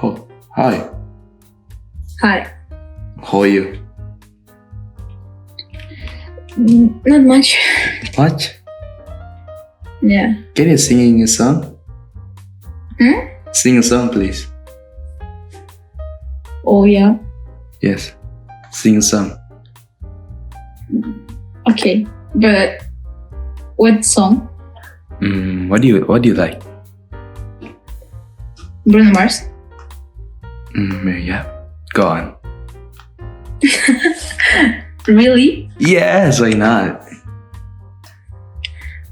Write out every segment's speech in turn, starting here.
Oh, hi. Hi. How are you? Not much. What? Yeah. Can you sing a song? Sing a song, please. Oh, yeah. Yes. Sing a song. Okay. But what song? What do you like? Bruno Mars? Yeah. Go on. Really? Yes, why not?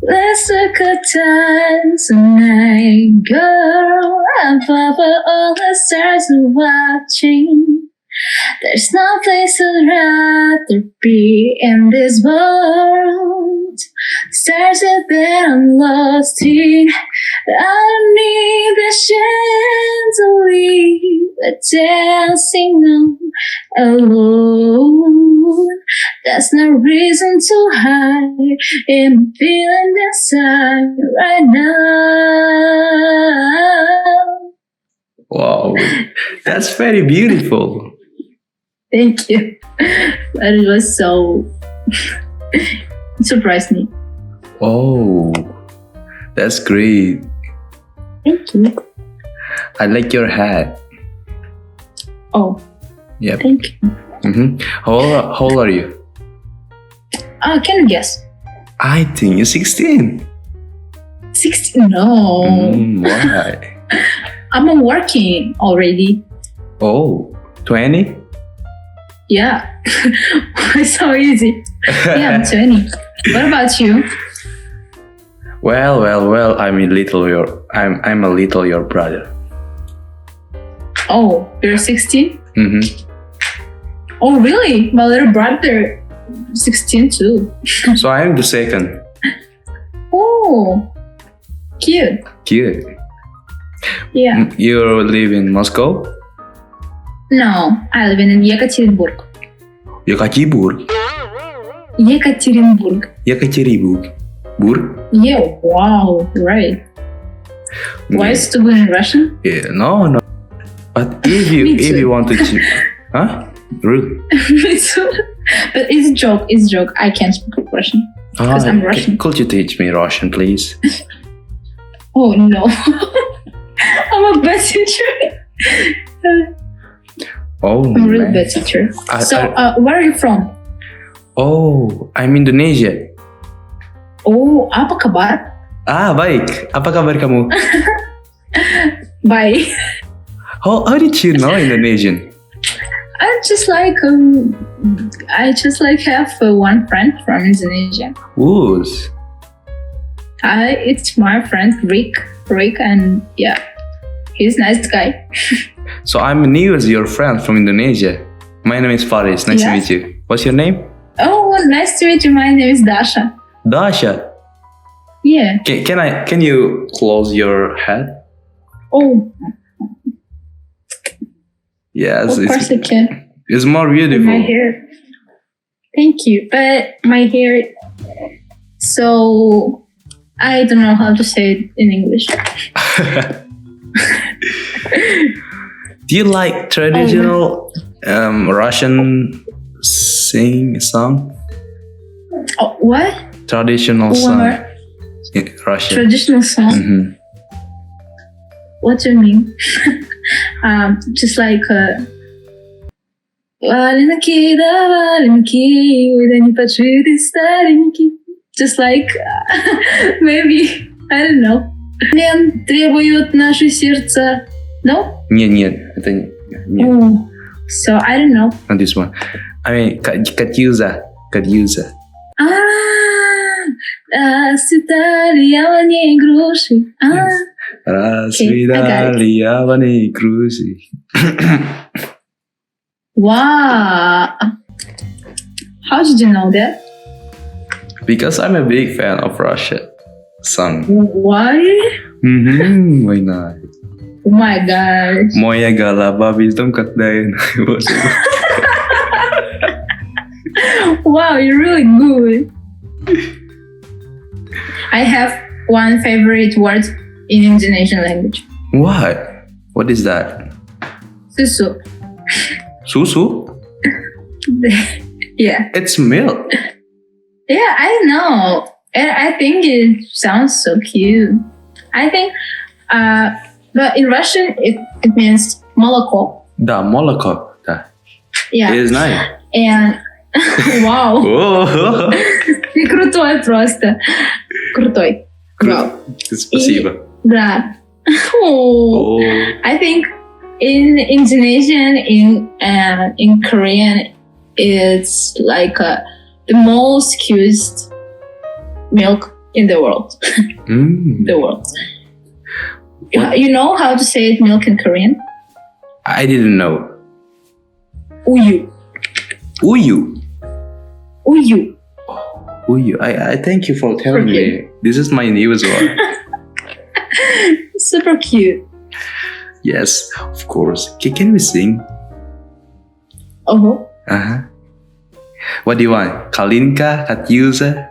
Let's look at time tonight, girl. Above all the stars are watching. There's no place I'd rather be in this world. Stars that I'm lost in. I don't need the chandelier, but dancing on alone. That's no reason to hide. I'm feeling inside right now. Wow. That's very beautiful. Thank you. But it was so... it surprised me. Oh, that's great. Thank you. I like your hat. Oh, Yep. thank you. How old are you? Can you guess? I think you're 16. 16? No. Why? I'm working already. Oh, 20? Yeah. It's so easy. Yeah, I'm 20. What about you? Well. I'm a little your brother. Oh, you're 16? Oh, really? My little brother, 16 too. So I'm the second. Oh, cute. Cute. Yeah. You live in Moscow? No, I live in Yekaterinburg. Yekaterinburg. Yekaterinburg. Yekaterinburg. Yeah, wow, right. Why is it good in Russian? Yeah, no. But if you want to huh? Really? Me too. But it's a joke. I can't speak Russian because I'm Russian. Could you teach me Russian, please? Oh no, I'm a bad teacher. Oh, I'm a really man. bad teacher. Where are you from? Oh, I'm Indonesia. Oh, apa kabar? Baik. Apa kabar kamu? Bye. How did you know Indonesian? I just like have one friend from Indonesia. Who's? It's my friend Rick, and yeah, he's a nice guy. So I'm new as your friend from Indonesia. My name is Faris. Nice to meet you. What's your name? Oh, nice to meet you. My name is Dasha. Dasha. Yeah. Can you close your head? Oh. Yes. Of course I can. It's more beautiful. My hair. Thank you. But my hair. So I don't know how to say it in English. Do you like traditional Russian song? Oh, what? Traditional song. In Russian. Traditional song. What do you mean? Just like Валенки, да валенки, ой, да не подшиты старенькие. Just like maybe, I don't know. Лен требуют наши сердца. No? Нет, это нет. Oh, so I don't know. Not this one. I mean, Katyuza. Расцветали яблони и груши. Расцветали яблони и груши. Wow. How did you know that? Because I'm a big fan of Russia song. Why? Why not? Oh my gosh. Моя голова бездом, когда я Wow, you're really good. I have one favorite word in Indonesian language. What? What is that? Susu. Susu? Yeah. It's milk. Yeah, I know. And I think it sounds so cute. I think, but in Russian, it means молоко. Да, молоко. Да. Yeah. Я знаю. And, вау. О, Ты крутой просто. Крутой. Вау. спасибо. Да. Oh. I think in Indonesian, in Korean, it's like the most cutest milk in the world. The world. You know how to say it, milk in Korean? I didn't know. Uyu. Uyu. Uyu. Uyu. I thank you for telling me. This is my newest one. Super cute. Yes, of course. Can we sing? Oh. Uh-huh. What do you want? Kalinka? Katyusha?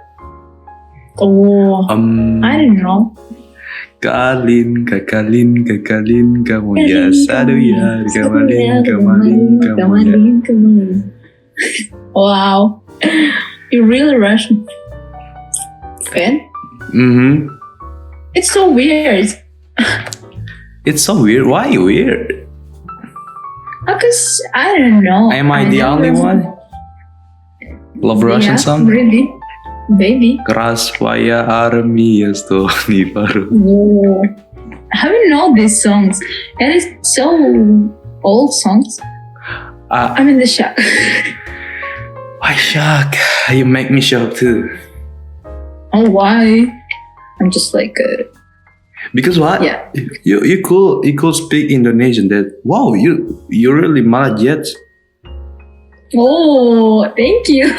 Oh. I don't know. Kalinka, Kalinka, Kalinka, moya sadu ya, Kamalinka, Malinka, moya. Wow. You're really Russian fan? Mm-hmm. It's so weird. It's so weird. Why weird? Because I don't know. Am I the only one? Love Russian song? Really? Baby. Krasvaya armiya stoni paru. Whoa. How do you know these songs? And it's so old songs. I'm in the shock. Why shock? You make me shock too. Oh, why? I'm just like because what? Yeah. You could speak Indonesian. That wow, you really malajet. Oh, thank you.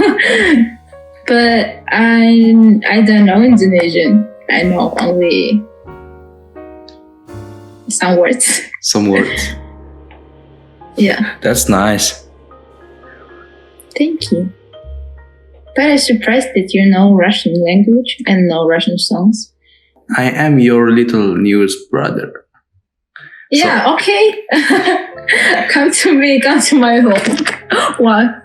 But I don't know Indonesian. I know only some words. Some words. Yeah. That's nice. Thank you. But I'm surprised that you know Russian language and know Russian songs. I am your little newest brother. Yeah, okay. Come to me, come to my home. What?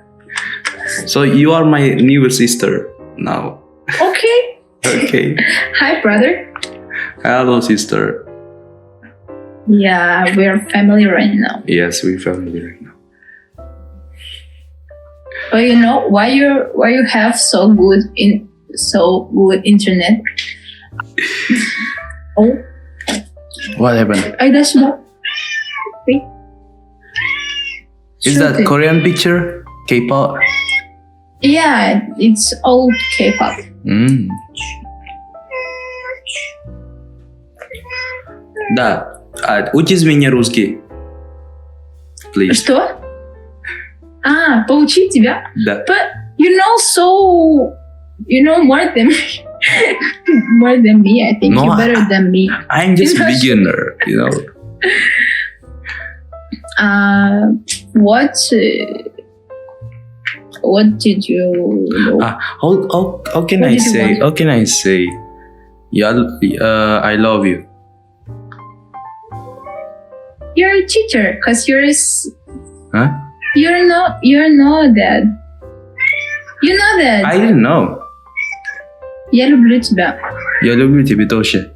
So you are my new sister now. Okay. Okay. Hi, brother. Hello, sister. Yeah, we're family right now. Yes, we're family right now. But you know why you have so good internet? Oh. What happened? I just know. Wait. Is that Korean picture? K-pop? Yeah, it's old K-pop. Да. Учись меня русский. Please. Что? Поучить тебя? Да. But you know more than me. I think No, you're better than me. I'm just beginner, you know. What did you know? How can I say? How can I say? Yeah, I love you. You're a teacher, cause Huh? You're not that. You know that. I didn't know. Я люблю тебя. Я люблю тебя тоже.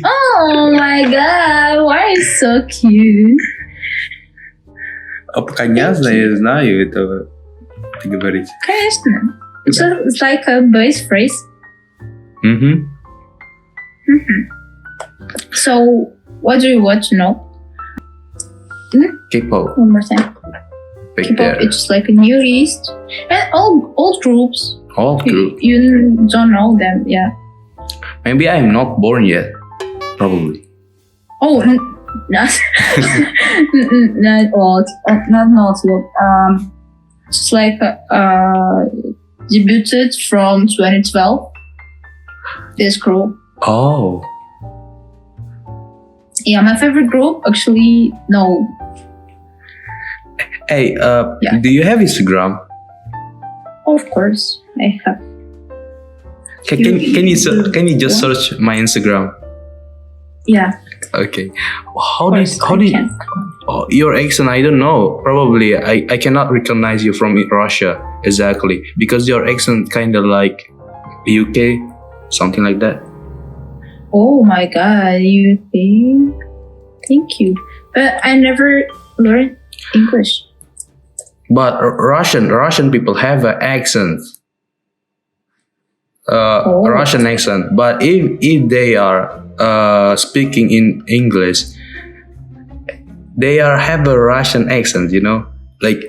Oh my god, why are you so cute? Конечно, я знаю этого. Ты говоришь. Конечно. It's like a base phrase. So, what do you want to know? K-pop. One more time. Right K-pop, there. it's just like a New East. And all groups. All group. You don't know them, yeah. Maybe I'm not born yet. Probably. Oh, not not old. Not old. It's like debuted from 2012. This group. Oh. Yeah, my favorite group actually no. Hey, Yeah. do you have Instagram? Of course, I have. Can you just search my Instagram? Yeah. Okay. Of course, I can. Oh, your accent, I don't know. Probably I cannot recognize you from Russia exactly because your accent kind of like UK, something like that. Oh my god, you think? Thank you. But I never learned English. But Russian people have an accent, Oh. Russian accent. But if they are speaking in English, they are have a Russian accent. You know, like